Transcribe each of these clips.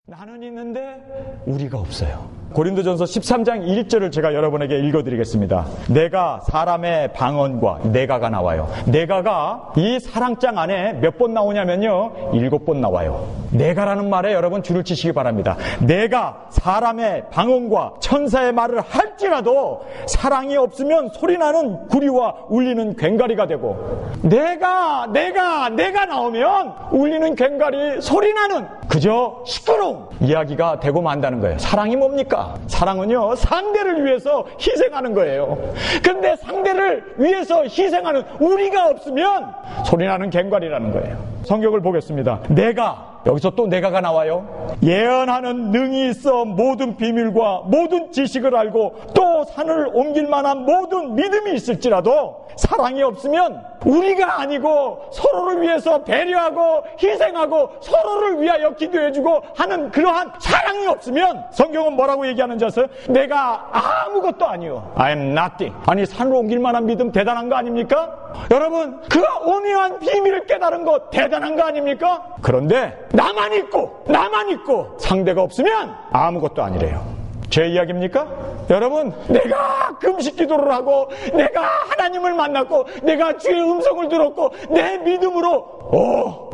나는 있는데 우리가 없어요. 고린도전서 13장 1절을 제가 여러분에게 읽어드리겠습니다. 내가 사람의 방언과 내가가 나와요. 내가가 이 사랑장 안에 몇 번 나오냐면요, 7번 나와요. 내가라는 말에 여러분 줄을 치시기 바랍니다. 내가 사람의 방언과 천사의 말을 할지라도 사랑이 없으면 소리나는 구리와 울리는 괭가리가 되고, 내가 나오면 울리는 괭가리, 소리나는 그저 시끄러운 이야기가 되고 만다는 거예요. 사랑이 뭡니까? 사랑은요, 상대를 위해서 희생하는 거예요. 그런데 상대를 위해서 희생하는 우리가 없으면 소리나는 괭과리라는 거예요. 성경을 보겠습니다. 내가, 여기서 또 내가가 나와요. 예언하는 능이 있어 모든 비밀과 모든 지식을 알고 또 산을 옮길 만한 모든 믿음이 있을지라도 사랑이 없으면 우리가 아니고 서로를 위해서 배려하고 희생하고 서로를 위하여 기도해주고 하는 그러한 사랑이 없으면 성경은 뭐라고 얘기하는지 아세요? 내가 아무것도 아니요. I am nothing. 아니, 산을 옮길 만한 믿음 대단한 거 아닙니까? 여러분, 그 오묘한 비밀을 깨달은 거 대단한 거 아닙니까? 그런데 나만 있고 상대가 없으면 아무것도 아니래요. 제 이야기입니까? 여러분, 내가 금식 기도를 하고 내가 하나님을 만났고 내가 주의 음성을 들었고 내 믿음으로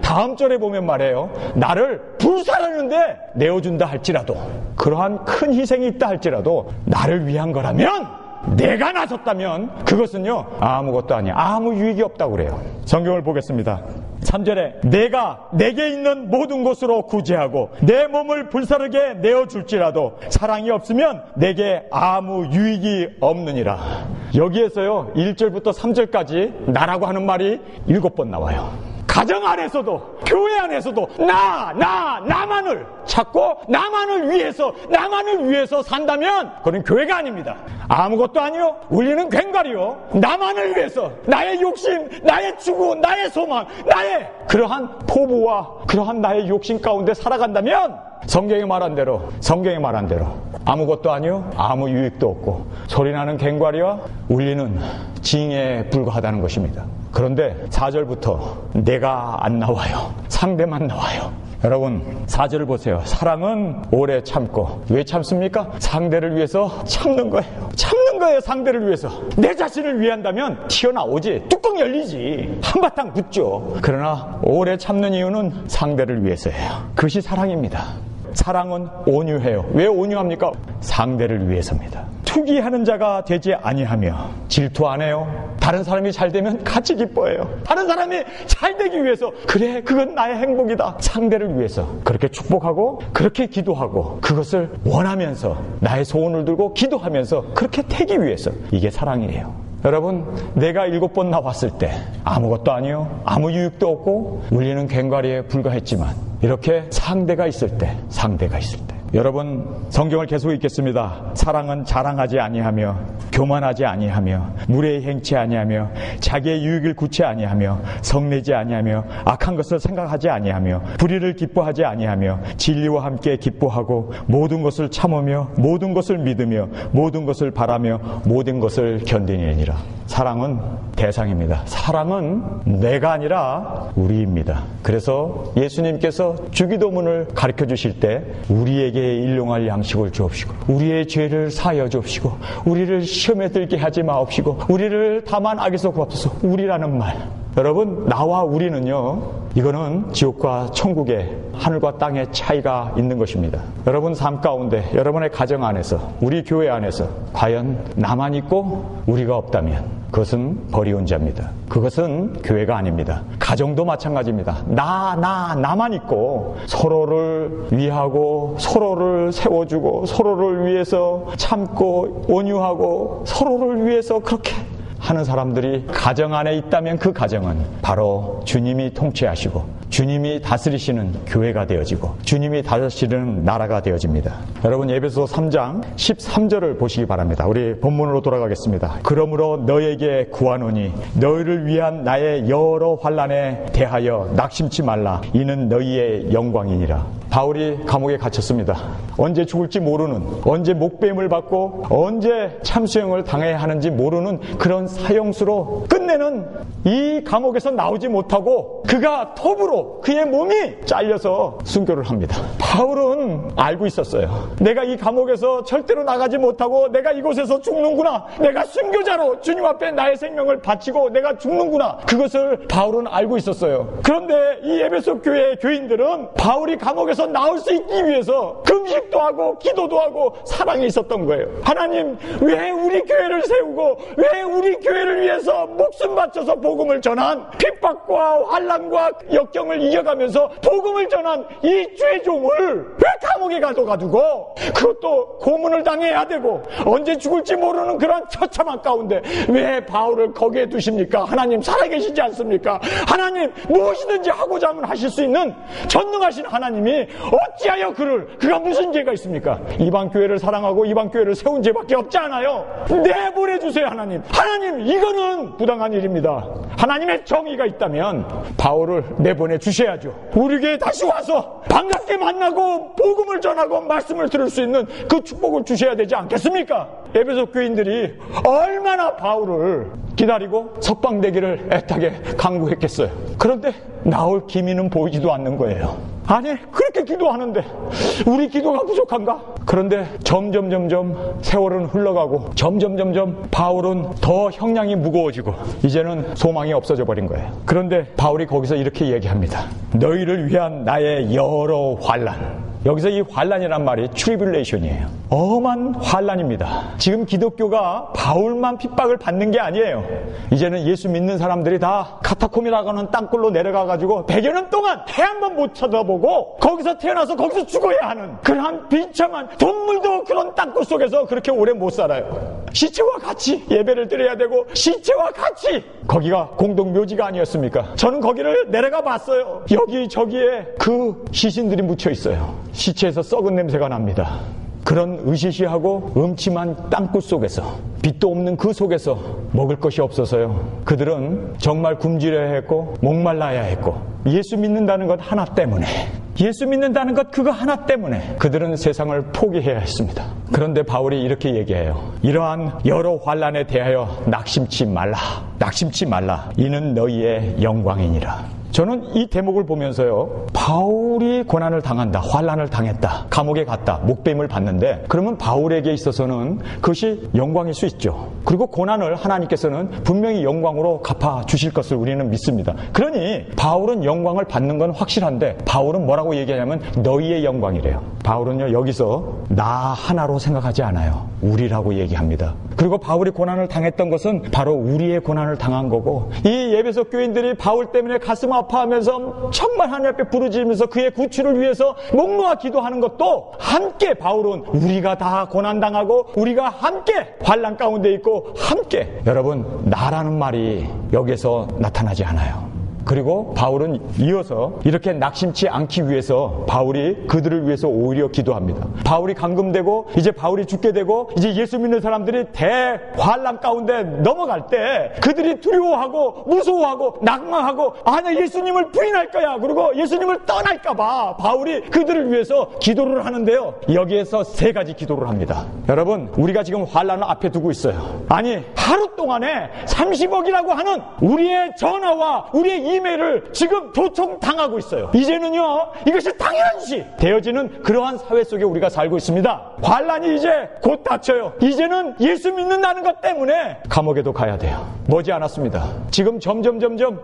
다음 절에 보면 말해요. 나를 불살하는데 내어준다 할지라도, 그러한 큰 희생이 있다 할지라도 나를 위한 거라면, 내가 나섰다면 그것은요 아무것도 아니야. 아무 유익이 없다고 그래요. 성경을 보겠습니다. 3절에 내가 내게 있는 모든 것으로 구제하고 내 몸을 불사르게 내어줄지라도 사랑이 없으면 내게 아무 유익이 없느니라. 여기에서요 1절부터 3절까지 나라고 하는 말이 7번 나와요. 가정 안에서도 교회 안에서도 나만을 찾고 나만을 위해서 산다면 그건 교회가 아닙니다. 아무것도 아니요, 울리는 괭과리요. 나만을 위해서 나의 욕심, 나의 추구, 나의 소망, 나의 그러한 포부와 그러한 나의 욕심 가운데 살아간다면 성경이 말한 대로 아무것도 아니요, 아무 유익도 없고 소리나는 괭과리와 울리는 징에 불과하다는 것입니다. 그런데 4절부터 내가 안 나와요. 상대만 나와요. 여러분, 4절을 보세요. 사랑은 오래 참고. 왜 참습니까? 상대를 위해서 참는 거예요. 상대를 위해서. 내 자신을 위한다면 튀어나오지, 뚜껑 열리지, 한바탕 붙죠. 그러나 오래 참는 이유는 상대를 위해서예요. 그것이 사랑입니다. 사랑은 온유해요. 왜 온유합니까? 상대를 위해서입니다. 투기하는 자가 되지 아니하며 질투 안 해요. 다른 사람이 잘 되면 같이 기뻐해요. 다른 사람이 잘 되기 위해서, 그래, 그건 나의 행복이다. 상대를 위해서 그렇게 축복하고 그렇게 기도하고 그것을 원하면서 나의 소원을 들고 기도하면서 그렇게 되기 위해서, 이게 사랑이에요. 여러분, 내가 7번 나왔을 때 아무것도 아니요, 아무 유익도 없고 울리는 괭과리에 불과했지만 이렇게 상대가 있을 때 여러분, 성경을 계속 읽겠습니다. 사랑은 자랑하지 아니하며 교만하지 아니하며 무례히 행치 아니하며 자기의 유익을 구치 아니하며 성내지 아니하며 악한 것을 생각하지 아니하며 불의를 기뻐하지 아니하며 진리와 함께 기뻐하고 모든 것을 참으며 모든 것을 믿으며 모든 것을 바라며 모든 것을 견디느니라. 사랑은 대상입니다. 사랑은 내가 아니라 우리입니다. 그래서 예수님께서 주기도문을 가르쳐 주실 때 우리에게 일용할 양식을 주옵시고 우리의 죄를 사하여 주옵시고 우리를 시험에 들게 하지 마옵시고 우리를 다만 악에서 구하옵소서. 우리라는 말, 여러분, 나와 우리는요, 이거는 지옥과 천국의 하늘과 땅의 차이가 있는 것입니다. 여러분 삶 가운데, 여러분의 가정 안에서, 우리 교회 안에서 과연 나만 있고 우리가 없다면 그것은 버리온 자입니다. 그것은 교회가 아닙니다. 가정도 마찬가지입니다. 나만 있고 서로를 위하고 서로를 세워주고 서로를 위해서 참고 온유하고 서로를 위해서 그렇게 하는 사람들이 가정 안에 있다면 그 가정은 바로 주님이 통치하시고 주님이 다스리시는 교회가 되어지고 주님이 다스리는 나라가 되어집니다. 여러분, 에베소서 3장 13절을 보시기 바랍니다. 우리 본문으로 돌아가겠습니다. 그러므로 너에게 구하노니 너희를 위한 나의 여러 환난에 대하여 낙심치 말라. 이는 너희의 영광이니라. 바울이 감옥에 갇혔습니다. 언제 죽을지 모르는, 언제 목배임을 받고 언제 참수형을 당해야 하는지 모르는 그런 사형수로 끝내는 이 감옥에서 나오지 못하고 그가 톱으로 그의 몸이 잘려서 순교를 합니다. 바울은 알고 있었어요. 내가 이 감옥에서 절대로 나가지 못하고 내가 이곳에서 죽는구나. 내가 순교자로 주님 앞에 나의 생명을 바치고 내가 죽는구나. 그것을 바울은 알고 있었어요. 그런데 이 에베소 교회의 교인들은 바울이 감옥에서 나올 수 있기 위해서 금식도 하고 기도도 하고 사랑이 있었던 거예요. 하나님, 왜 우리 교회를 세우고 왜 우리 교회를 위해서 목숨 바쳐서 복음을 전한 핍박과 환난과 역경을 이겨가면서 복음을 전한 이 죄종을 왜 감옥에 가둬가지고 그것도 고문을 당해야 되고 언제 죽을지 모르는 그런 처참한 가운데 왜 바울을 거기에 두십니까? 하나님 살아계시지 않습니까? 하나님 무엇이든지 하고자 하면 하실 수 있는 전능하신 하나님이 어찌하여 그가 무슨 죄가 있습니까? 이방 교회를 사랑하고 이방 교회를 세운 죄밖에 없지 않아요? 내보내주세요. 하나님, 이거는 부당한 일입니다. 하나님의 정의가 있다면 바울을 내보내 주셔야죠. 우리 교회에 다시 와서 반갑게 만나고 복음을 전하고 말씀을 들을 수 있는 그 축복을 주셔야 되지 않겠습니까? 에베소 교인들이 얼마나 바울을 기다리고 석방되기를 애타게 간구했겠어요. 그런데 나올 기미는 보이지도 않는 거예요. 아니, 그렇게 기도하는데 우리 기도가 부족한가? 그런데 점점 세월은 흘러가고 점점 바울은 더 형량이 무거워지고 이제는 소망이 없어져 버린 거예요. 그런데 바울이 거기서 이렇게 얘기합니다. 너희를 위한 나의 여러 환난. 여기서 이 환난이란 말이 트리뷸레이션이에요. 엄한 환난입니다. 지금 기독교가 바울만 핍박을 받는 게 아니에요. 이제는 예수 믿는 사람들이 다 카타콤이라고 하는 땅굴로 내려가가지고 100여 년 동안 해 한 번 못 쳐다보고 거기서 태어나서 거기서 죽어야 하는 그런 비참한, 동물도 그런 땅굴 속에서 그렇게 오래 못 살아요. 시체와 같이 예배를 드려야 되고 시체와 같이, 거기가 공동묘지가 아니었습니까? 저는 거기를 내려가 봤어요. 여기저기에 그 시신들이 묻혀 있어요. 시체에서 썩은 냄새가 납니다. 그런 으시시하고 음침한 땅굴 속에서, 빛도 없는 그 속에서 먹을 것이 없어서요, 그들은 정말 굶주려야 했고 목말라야 했고, 예수 믿는다는 것 하나 때문에, 예수 믿는다는 것 그거 하나 때문에 그들은 세상을 포기해야 했습니다. 그런데 바울이 이렇게 얘기해요. 이러한 여러 환난에 대하여 낙심치 말라. 이는 너희의 영광이니라. 저는 이 대목을 보면서요, 바울이 고난을 당한다, 환난을 당했다, 감옥에 갔다, 목배임을 받는데, 그러면 바울에게 있어서는 그것이 영광일 수 있죠. 그리고 고난을 하나님께서는 분명히 영광으로 갚아 주실 것을 우리는 믿습니다. 그러니 바울은 영광을 받는 건 확실한데, 바울은 뭐라고 얘기하냐면 너희의 영광이래요. 바울은요, 여기서 나 하나로 생각하지 않아요. 우리라고 얘기합니다. 그리고 바울이 고난을 당했던 것은 바로 우리의 고난을 당한 거고, 이 에베소 교인들이 바울 때문에 가슴 아파하면서 정말 하나님 앞에 부르짖으면서 그의 구출을 위해서 목 놓아 기도하는 것도 함께, 바울은 우리가 다 고난당하고 우리가 함께 환난 가운데 있고 함께, 여러분, 나라는 말이 여기에서 나타나지 않아요. 그리고 바울은 이어서 이렇게 낙심치 않기 위해서 바울이 그들을 위해서 오히려 기도합니다. 바울이 감금되고 이제 바울이 죽게 되고 이제 예수 믿는 사람들이 대환난 가운데 넘어갈 때 그들이 두려워하고 무서워하고 낙망하고, 아, 나 예수님을 부인할 거야, 그리고 예수님을 떠날까 봐 바울이 그들을 위해서 기도를 하는데요, 여기에서 세 가지 기도를 합니다. 여러분, 우리가 지금 환난을 앞에 두고 있어요. 아니, 하루 동안에 30억이라고 하는 우리의 전화와 우리의 이메일을 지금 도청당하고 있어요. 이제는요, 이것이 당연시 되어지는 그러한 사회 속에 우리가 살고 있습니다. 환난이 이제 곧 닥쳐요. 이제는 예수 믿는다는 것 때문에 감옥에도 가야 돼요. 머지않았습니다. 지금 점점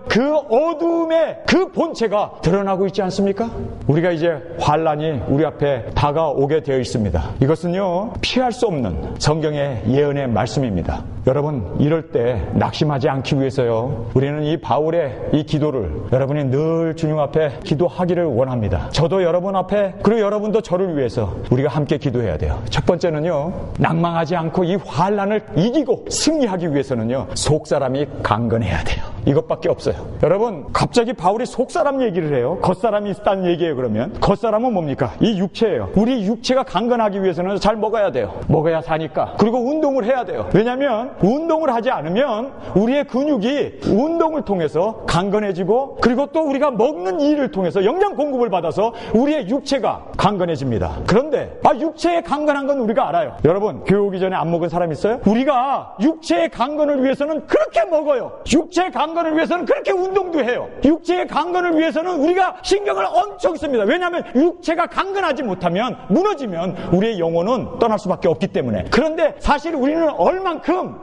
그 어두움의 그 본체가 드러나고 있지 않습니까? 우리가 이제 환난이 우리 앞에 다가오게 되어 있습니다. 이것은요, 피할 수 없는 성경의 예언의 말씀입니다. 여러분, 이럴 때 낙심하지 않기 위해서요, 우리는 이 바울의 이 기도를 여러분이 늘 주님 앞에 기도하기를 원합니다. 저도 여러분 앞에, 그리고 여러분도 저를 위해서 우리가 함께 기도해야 돼요. 첫 번째는요, 낭망하지 않고 이 환난을 이기고 승리하기 위해서는요, 속사람이 강건해야 돼요. 이것밖에 없어요. 여러분, 갑자기 바울이 속사람 얘기를 해요. 겉사람이 있다는 얘기예요. 그러면 겉사람은 뭡니까? 이 육체예요. 우리 육체가 강건하기 위해서는 잘 먹어야 돼요. 먹어야 사니까. 그리고 운동을 해야 돼요. 왜냐하면 운동을 하지 않으면 우리의 근육이 운동을 통해서 강건해지고, 그리고 또 우리가 먹는 일을 통해서 영양 공급을 받아서 우리의 육체가 강건해집니다. 그런데 육체의 강건한 건 우리가 알아요. 여러분, 교회 오기 전에 안 먹은 사람 있어요? 우리가 육체의 강건을 위해서는 그렇게 먹어요. 육체의 강건을 위해서는 그렇게 운동도 해요. 육체의 강건을 위해서는 우리가 신경을 엄청 씁니다. 왜냐하면 육체가 강건하지 못하면, 무너지면 우리의 영혼은 떠날 수밖에 없기 때문에. 그런데 사실 우리는 얼만큼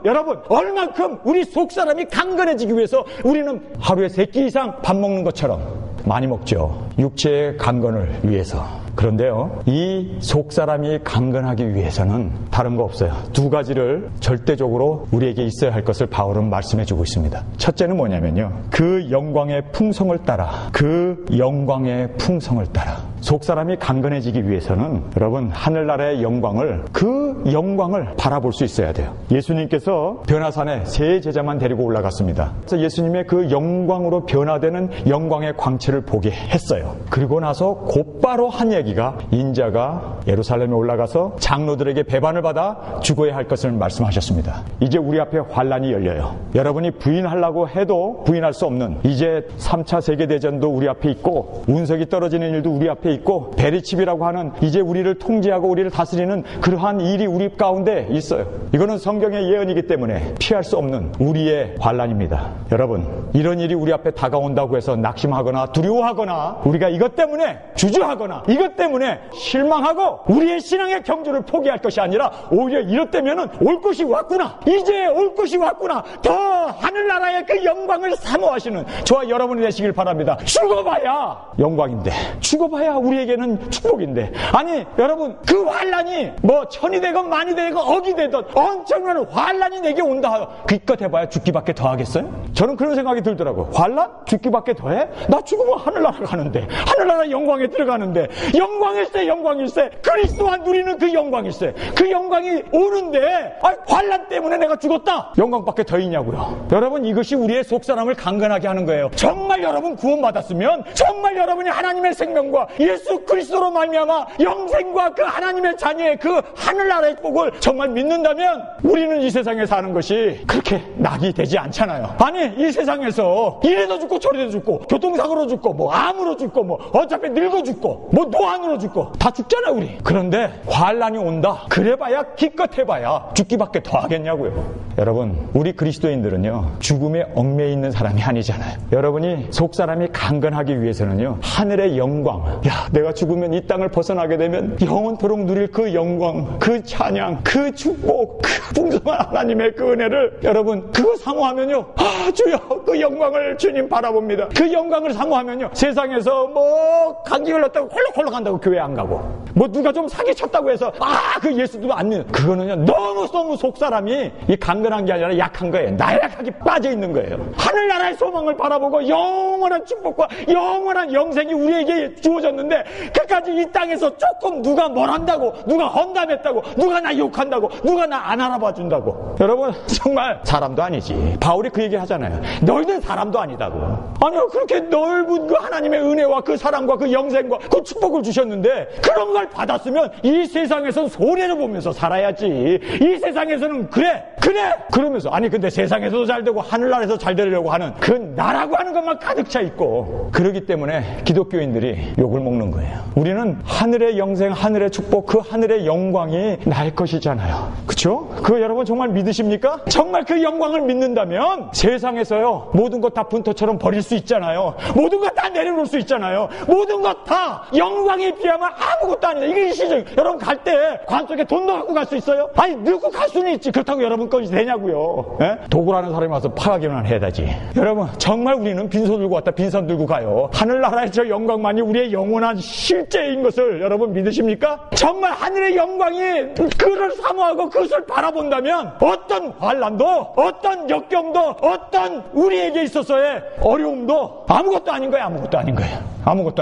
우리 속사람이 강건해지기 위해서 우리는 하루에 3끼 이상 밥 먹는 것처럼 많이 먹죠. 육체의 강건을 위해서. 그런데요, 이 속사람이 강건하기 위해서는 다른 거 없어요. 2가지를 절대적으로 우리에게 있어야 할 것을 바울은 말씀해주고 있습니다. 첫째는 뭐냐면요, 그 영광의 풍성을 따라, 속사람이 강건해지기 위해서는 여러분, 하늘나라의 영광을, 그 영광을 바라볼 수 있어야 돼요. 예수님께서 변화산에 3 제자만 데리고 올라갔습니다. 그래서 예수님의 그 영광으로 변화되는 영광의 광채를 보게 했어요. 그리고 나서 곧바로 한 얘기가, 인자가 예루살렘에 올라가서 장로들에게 배반을 받아 죽어야 할 것을 말씀하셨습니다. 이제 우리 앞에 환란이 열려요. 여러분이 부인하려고 해도 부인할 수 없는, 이제 3차 세계대전도 우리 앞에 있고, 운석이 떨어지는 일도 우리 앞에 있고, 베리칩이라고 하는 이제 우리를 통제하고 우리를 다스리는 그러한 일이 우리 가운데 있어요. 이거는 성경의 예언이기 때문에 피할 수 없는 우리의 환란입니다. 여러분, 이런 일이 우리 앞에 다가온다고 해서 낙심하거나 두려워하거나, 우리가 이것 때문에 주저하거나 이것 때문에 실망하고 우리의 신앙의 경주를 포기할 것이 아니라, 오히려 이렇다면은 올 것이 왔구나, 이제 올 것이 왔구나, 더 하늘나라의 그 영광을 사모하시는 저와 여러분이 되시길 바랍니다. 죽어봐야 영광인데, 죽어봐야 우리에게는 축복인데, 아니 여러분, 그 환란이 뭐 천이 되건 만이 되건 억이 되든 엄청난 환란이 내게 온다, 기껏 해봐야 죽기밖에 더 하겠어요? 저는 그런 생각이 들더라고요. 환란? 죽기밖에 더 해? 나 죽으면 하늘나라 가는데, 하늘나라 영광에 들어가는데, 영광일세 그리스도와 누리는 그 영광일세, 그 영광이 오는데, 환란 때문에 내가 죽었다, 영광밖에 더 있냐고요. 여러분, 이것이 우리의 속사람을 강건하게 하는 거예요. 정말 여러분 구원받았으면, 정말 여러분이 하나님의 생명과 예수 그리스도로 말미암아 영생과 그 하나님의 자녀의 그 하늘나라의 복을 정말 믿는다면, 우리는 이 세상에 사는 것이 그렇게 낙이 되지 않잖아요. 아니, 이 세상에서 이래도 죽고 저래도 죽고, 교통사고로 죽고, 뭐 암으로 죽고, 뭐 어차피 늙어 죽고, 뭐 노안으로 죽고, 다 죽잖아요 우리. 그런데 환란이 온다, 그래봐야 기껏 해봐야 죽기밖에 더 하겠냐고요. 여러분, 우리 그리스도인들은요, 죽음에 얽매여 있는 사람이 아니잖아요. 여러분이 속사람이 강건하기 위해서는요, 하늘의 영광, 내가 죽으면 이 땅을 벗어나게 되면 영원토록 누릴 그 영광, 그 찬양, 그 축복, 그 풍성한 하나님의 그 은혜를, 여러분 그거 사모하면요, 주여, 그 영광을 주님 바라봅니다. 그 영광을 사모하면요, 세상에서 뭐 감기 걸렸다고 홀록홀록 한다고 교회 안 가고, 뭐 누가 좀 사기쳤다고 해서 그 예수도 안 믿는, 그거는요 너무 속사람이 이 강건한 게 아니라 약한 거예요. 나약하게 빠져 있는 거예요. 하늘나라의 소망을 바라보고 영원한 축복과 영원한 영생이 우리에게 주어졌는데, 그까지 이 땅에서 조금 누가 뭘 한다고, 누가 험담했다고, 누가 나 욕한다고, 누가 나 안 알아봐 준다고, 여러분 정말 사람도 아니지. 바울이 그 얘기 하잖아요. 너희는 사람도 아니다고. 아니요, 그렇게 넓은 그 하나님의 은혜와 그 사랑과 그 영생과 그 축복을 주셨는데, 그런 걸 받았으면 이 세상에서는 손해를 보면서 살아야지. 이 세상에서는 그래 그러면서, 아니 근데 세상에서도 잘 되고 하늘나라에서 잘 되려고 하는 그 나라고 하는 것만 가득 차 있고, 그러기 때문에 기독교인들이 욕을 먹는 거예요. 우리는 하늘의 영생, 하늘의 축복, 그 하늘의 영광이 날 것이잖아요. 그렇죠? 그거 여러분 정말 믿으십니까? 정말 그 영광을 믿는다면 세상에서요, 모든 것 다 분토처럼 버릴 수 있잖아요. 모든 것 다 내려놓을 수 있잖아요. 모든 것 다 영광에 비하면 아무것도 아니다. 이게 시죠. 여러분 갈 때 관 속에 돈 넣고 갈 수 있어요? 아니, 넣고 갈 수는 있지. 그렇다고 여러분 것이 되냐고요. 도구라는 사람이 와서 파악이만 해야 되지. 여러분, 정말 우리는 빈손 들고 왔다 빈손 들고 가요. 하늘나라의 저 영광만이 우리의 영원한 실제인 것을 여러분 믿으십니까? 정말 하늘의 영광이 그를 사모하고 그것을 바라본다면, 어떤 환난도, 어떤 역경도, 어떤 우리에게 있어서의 어려움도 아무것도 아닌 거예요. 아무것도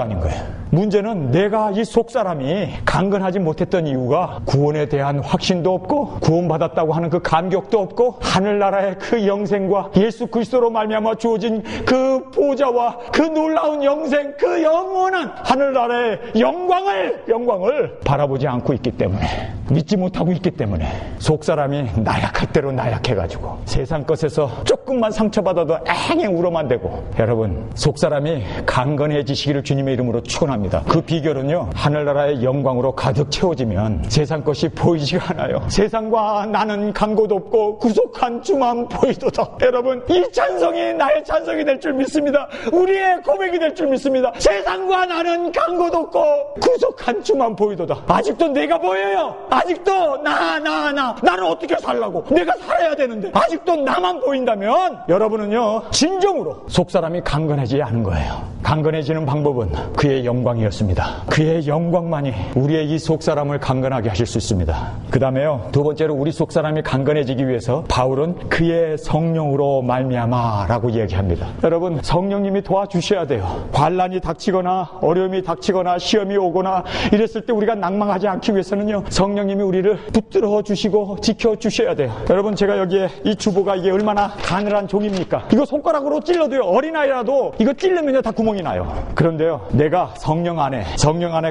아닌 거예요. 문제는 내가 이 속사람이 강건하지 못했던 이유가 구원에 대한 확신도 없고 구원받았다고 하는 그 감격도 없고 하늘나라의 그 영생과 예수 그리스도로 말미암아 주어진 그 보좌와 그 놀라운 영생, 그 영원한 하늘나라의 영광을 바라보지 않고 있기 때문에, 믿지 못하고 있기 때문에 속사람이 나약할 대로 나약해가지고 세상 것에서 조금만 상처받아도 앵앵 울어만 대고, 여러분 속사람이 강건해지시기를 주님의 이름으로 축원합니다. 그 비결은요, 하늘나라의 영광으로 가득 채워지면 세상 것이 보이지가 않아요. 세상과 나는 간고도 없고 구속한 주만 보이도다. 여러분, 이 찬송이 나의 찬송이 될 줄 믿습니다. 우리의 고백이 될 줄 믿습니다. 세상과 나는 간고도 없고 구속한 주만 보이도다. 아직도 내가 보여요. 아직도 나는 어떻게 살라고, 내가 살아야 되는데 아직도 나만 보인다면 여러분은요, 진정으로 속사람이 강건해지지 않은 거예요. 강건해지는 방법은 그의 영광이었습니다. 그의 영광만이 우리의 이 속사람을 강건하게 하실 수 있습니다. 그 다음에요, 두 번째로 우리 속사람이 강건해지기 위해서 바울은 그의 성령으로 말미암아 라고 얘기합니다. 여러분, 성령님이 도와주셔야 돼요. 환난이 닥치거나 어려움이 닥치거나 시험이 오거나 이랬을 때 우리가 낭망하지 않기 위해서는요, 성령님이 우리를 붙들어 주시고 지켜주셔야 돼요. 여러분, 제가 여기에 이 주보가 이게 얼마나 가늘한 종입니까? 이거 손가락으로 찔러도요, 어린아이라도 이거 찔르면요 다 구멍이 나요. 그런데요, 내가 성령 안에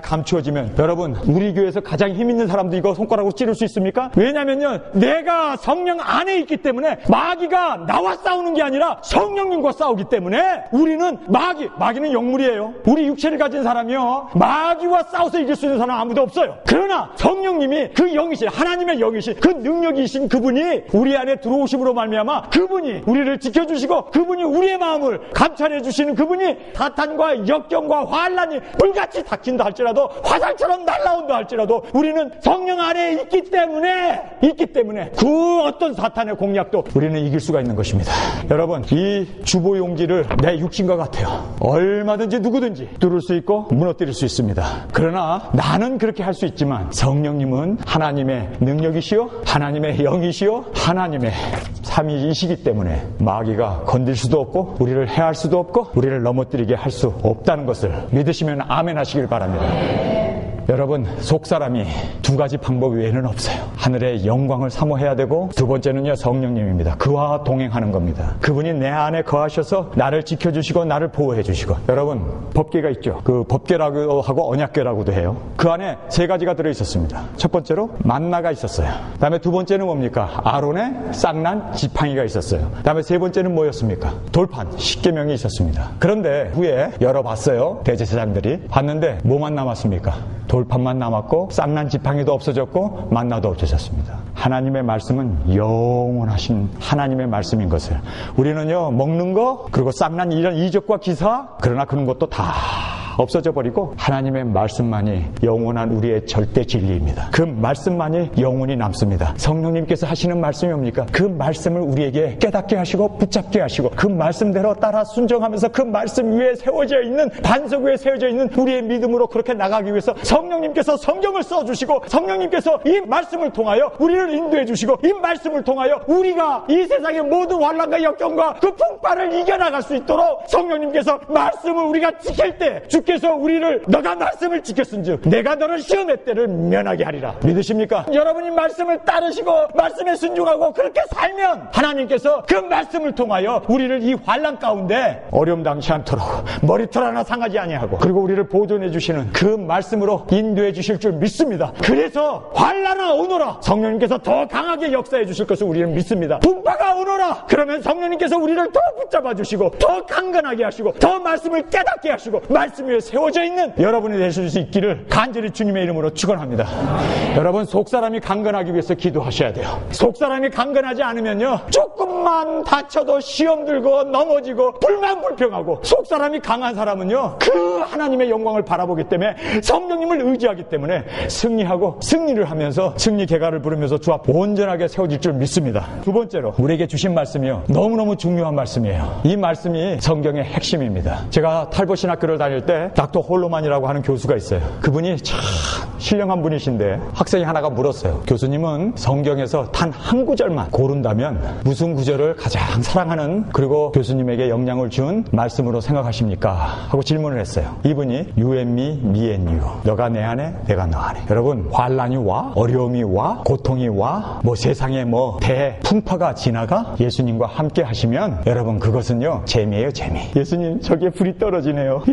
감추어지면, 여러분, 우리 교회에서 가장 힘 있는 사람도 이거 손가락으로 찌를 수 있습니까? 왜냐면요, 내가 성령 안에 있기 때문에 마귀가 나와 싸우는 게 아니라 성령님과 싸우기 때문에 우리는 마귀는 영물이에요. 우리 육체를 가진 사람이요, 마귀와 싸워서 이길 수 있는 사람 아무도 없어요. 그러나 성령님이 그 영이신, 하나님의 영이신, 그 능력이신 그분이 우리 안에 들어오심으로 말미암아 그분이 우리를 지켜주시고 그분이 우리의 마음을 감찰해 주시는 그분이 사탄과 역경과 환난이 불같이 닥친다 할지라도, 화살처럼 날라온다 할지라도 우리는 성령 안에 있기 때문에 그 어떤 사탄의 공략도 우리는 이길 수가 있는 것입니다. 여러분, 이 주보 용기를 내 육신과 같아요. 얼마든지 누구든지 뚫을 수 있고 무너뜨릴 수 있습니다. 그러나 나는 그렇게 할 수 있지만 성령님은 하나님의 능력이시요, 하나님의 영이시요, 하나님의 삼위이시기 때문에 마귀가 건들 수도 없고 우리를 해할 수도 없고 우리를 넘어뜨리게 할 수 없다는 것을 믿으시면 아멘 하시길 바랍니다. 여러분, 속사람이 두 가지 방법 외에는 없어요. 하늘의 영광을 사모해야 되고, 두 번째는요, 성령님입니다. 그와 동행하는 겁니다. 그분이 내 안에 거하셔서 나를 지켜주시고 나를 보호해 주시고. 여러분, 법궤가 있죠. 그 법궤라고 하고 언약궤라고도 해요. 그 안에 세 가지가 들어있었습니다. 첫 번째로 만나가 있었어요. 그 다음에 두 번째는 뭡니까? 아론의 쌍난 지팡이가 있었어요. 그 다음에 세 번째는 뭐였습니까? 돌판, 십계명이 있었습니다. 그런데 후에 열어봤어요. 대제사장들이 봤는데 뭐만 남았습니까? 돌판만 남았고 쌍난 지팡이도 없어졌고 만나도 없어졌습니다. 하나님의 말씀은 영원하신 하나님의 말씀인 것을 우리는요, 먹는 거, 그리고 쌍난 이런 이적과 기사, 그러나 그런 것도 다 없어져 버리고 하나님의 말씀만이 영원한 우리의 절대 진리입니다. 그 말씀만이 영원히 남습니다. 성령님께서 하시는 말씀이 뭡니까? 그 말씀을 우리에게 깨닫게 하시고 붙잡게 하시고 그 말씀대로 따라 순종하면서 그 말씀 위에 세워져 있는, 반석 위에 세워져 있는 우리의 믿음으로 그렇게 나가기 위해서 성령님께서 성경을 써주시고 성령님께서 이 말씀을 통하여 우리를 인도해 주시고 이 말씀을 통하여 우리가 이 세상의 모든 환난과 역경과 그 풍파를 이겨나갈 수 있도록 성령님께서 말씀을 우리가 지킬 때 주께서 우리를 너가 말씀을 지켰은즉 내가 너를 시험의 때를 면하게 하리라. 믿으십니까? 여러분이 말씀을 따르시고 말씀에 순종하고 그렇게 살면 하나님께서 그 말씀을 통하여 우리를 이 환난 가운데 어려움 당치 않도록 머리털 하나 상하지 아니하고 그리고 우리를 보존해 주시는 그 말씀으로 인도해 주실 줄 믿습니다. 그래서 환난아 오너라, 성령님께서 더 강하게 역사해 주실 것을 우리는 믿습니다. 풍파가 오너라, 그러면 성령님께서 우리를 더 붙잡아 주시고 더 강건하게 하시고 더 말씀을 깨닫게 하시고 말씀 위에 세워져 있는 여러분이 되실 수 있기를 간절히 주님의 이름으로 축원합니다. 여러분, 속사람이 강건하기 위해서 기도하셔야 돼요. 속사람이 강건하지 않으면요, 조금만 다쳐도 시험 들고 넘어지고 불만불평하고, 속사람이 강한 사람은요 그 하나님의 영광을 바라보기 때문에 성령님을 의지하기 때문에 승리하고 승리를 하면서 승리 개가를 부르면서 주 앞 온전하게 세워질 줄 믿습니다. 두 번째로 우리에게 주신 말씀이요, 너무너무 중요한 말씀이에요. 이 말씀이 성경의 핵심입니다. 제가 탈보신학교를 다닐 때 대학에 닥터 홀로만이라고 하는 교수가 있어요. 그분이 참 신령한 분이신데 학생이 하나가 물었어요. 교수님은 성경에서 단 한 구절만 고른다면 무슨 구절을 가장 사랑하는 그리고 교수님에게 영향을 준 말씀으로 생각하십니까? 하고 질문을 했어요. 이분이 You and me, me and you. 너가 내 안에, 내가 너 안에. 여러분, 환란이 와, 어려움이 와, 고통이 와, 세상에 대풍파가 지나가 예수님과 함께 하시면 여러분 그것은요 재미예요, 재미. 예수님 저기에 불이 떨어지네요.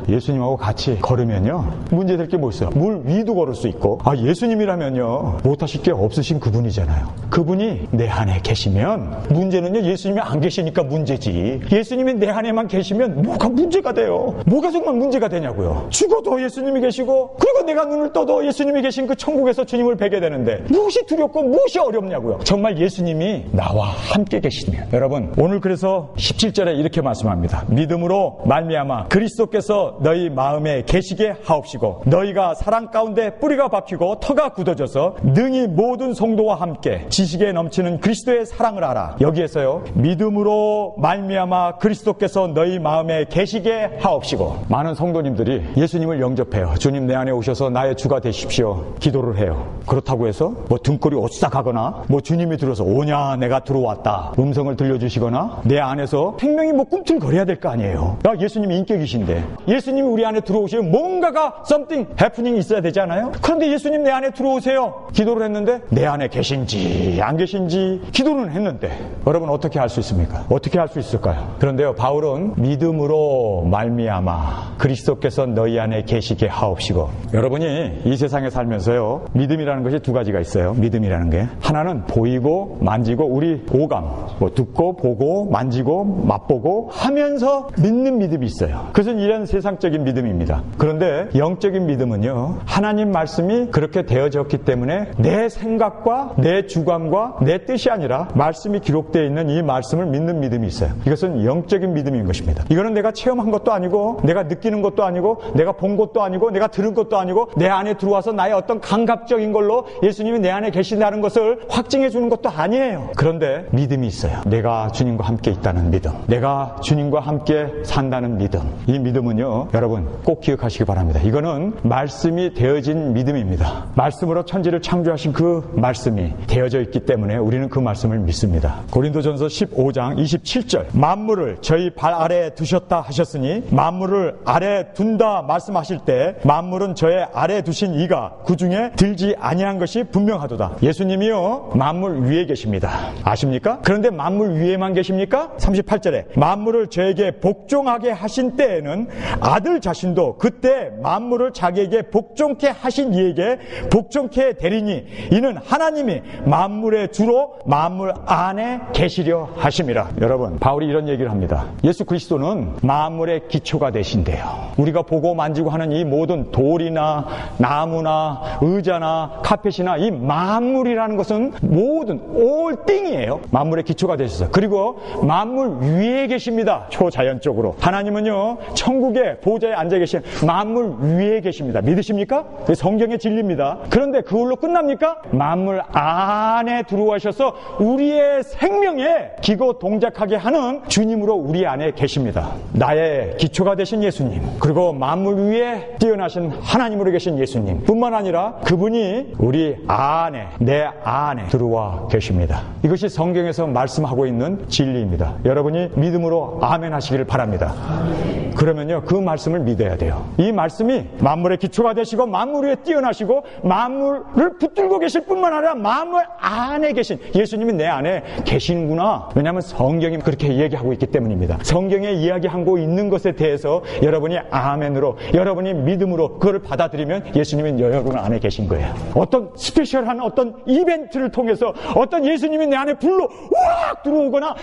예수님하고 같이 걸으면요 문제될 게 뭐 있어요? 물 위도 걸을 수 있고, 예수님이라면요 못하실 게 없으신 그분이잖아요. 그분이 내 안에 계시면 문제는요 예수님이 안 계시니까 문제지. 예수님이 내 안에만 계시면 뭐가 문제가 돼요? 뭐가 정말 문제가 되냐고요. 죽어도 예수님이 계시고 그리고 내가 눈을 떠도 예수님이 계신 그 천국에서 주님을 뵈게 되는데 무엇이 두렵고 무엇이 어렵냐고요. 정말 예수님이 나와 함께 계시면. 여러분 오늘 그래서 17절에 이렇게 말씀합니다. 믿음으로 말미암아 그리스도께서 너희 마음에 계시게 하옵시고 너희가 사랑 가운데 뿌리가 박히고 터가 굳어져서 능히 모든 성도와 함께 지식에 넘치는 그리스도의 사랑을 알아. 여기에서요 믿음으로 말미암아 그리스도께서 너희 마음에 계시게 하옵시고. 많은 성도님들이 예수님을 영접해요. 주님 내 안에 오셔서 나의 주가 되십시오 기도를 해요. 그렇다고 해서 등골이 오싹하거나 주님이 들어서 오냐 내가 들어왔다 음성을 들려주시거나 내 안에서 생명이 꿈틀거려야 될 거 아니에요. 예수님이 인격이신데 예수님이 우리 안에 들어오시면 뭔가가 something happening 있어야 되지 않아요? 그런데 예수님 내 안에 들어오세요 기도를 했는데 내 안에 계신지 안 계신지 기도는 했는데 여러분 어떻게 할 수 있습니까? 어떻게 할 수 있을까요? 그런데요 바울은 믿음으로 말미암아 그리스도께서 너희 안에 계시게 하옵시고. 여러분이 이 세상에 살면서요 믿음이라는 것이 두 가지가 있어요. 믿음이라는 게 하나는 보이고 만지고 우리 오감 듣고 보고 만지고 맛보고 하면서 믿는 믿음이 있어요. 그것은 이런 세상적인 믿음입니다. 그런데 영적인 믿음은요 하나님 말씀이 그렇게 되어졌기 때문에 내 생각과 내 주관과 내 뜻이 아니라 말씀이 기록되어 있는 이 말씀을 믿는 믿음이 있어요. 이것은 영적인 믿음인 것입니다. 이거는 내가 체험한 것도 아니고 내가 느끼는 것도 아니고 내가 본 것도 아니고 내가 들은 것도 아니고 내 안에 들어와서 나의 어떤 감각적인 걸로 예수님이 내 안에 계신다는 것을 확증해 주는 것도 아니에요. 그런데 믿음이 있어요. 내가 주님과 함께 있다는 믿음, 내가 주님과 함께 산다는 믿음. 이 믿음은요 여러분 꼭 기억하시기 바랍니다. 이거는 말씀이 되어진 믿음입니다. 말씀으로 천지를 창조하신 그 말씀이 되어져 있기 때문에 우리는 그 말씀을 믿습니다. 고린도전서 15장 27절 만물을 저희 발 아래에 두셨다 하셨으니 만물을 아래에 둔다 말씀하실 때 만물은 저의 아래에 두신 이가 그 중에 들지 아니한 것이 분명하도다. 예수님이요 만물 위에 계십니다. 아십니까? 그런데 만물 위에만 계십니까? 38절에 만물을 저에게 복종하게 하신 때에는 아들 자신도 그때 만물을 자기에게 복종케 하신 이에게 복종케 되리니 이는 하나님이 만물의 주로 만물 안에 계시려 하심이라. 여러분 바울이 이런 얘기를 합니다. 예수 그리스도는 만물의 기초가 되신대요. 우리가 보고 만지고 하는 이 모든 돌이나 나무나 의자나 카펫이나 이 만물이라는 것은 모든 all thing이에요. 만물의 기초가 되셔서. 그리고 만물 위에 계십니다. 초자연적으로. 하나님은요 천국의 보좌에 앉아 계신 만물 위에 계십니다. 믿으십니까? 성경의 진리입니다. 그런데 그걸로 끝납니까? 만물 안에 들어와셔서 우리의 생명에 기고 동작하게 하는 주님으로 우리 안에 계십니다. 나의 기초가 되신 예수님, 그리고 만물 위에 뛰어나신 하나님으로 계신 예수님 뿐만 아니라 그분이 우리 안에, 내 안에 들어와 계십니다. 이것이 성경에서 말씀하고 있는 진리입니다. 여러분이 믿음으로 아멘 하시기를 바랍니다. 그러면요 그 말씀을 믿어야 돼요. 이 말씀이 만물의 기초가 되시고 만물 위에 뛰어나시고 만물을 붙들고 계실 뿐만 아니라 만물 안에 계신 예수님이 내 안에 계시는구나. 왜냐하면 성경이 그렇게 얘기하고 있기 때문입니다. 성경에 이야기하고 있는 것에 대해서 여러분이 아멘으로, 여러분이 믿음으로 그걸 받아들이면 예수님이 여러분 안에 계신 거예요. 어떤 스페셜한 어떤 이벤트를 통해서 어떤 예수님이 내 안에 불로 우악 들어오거나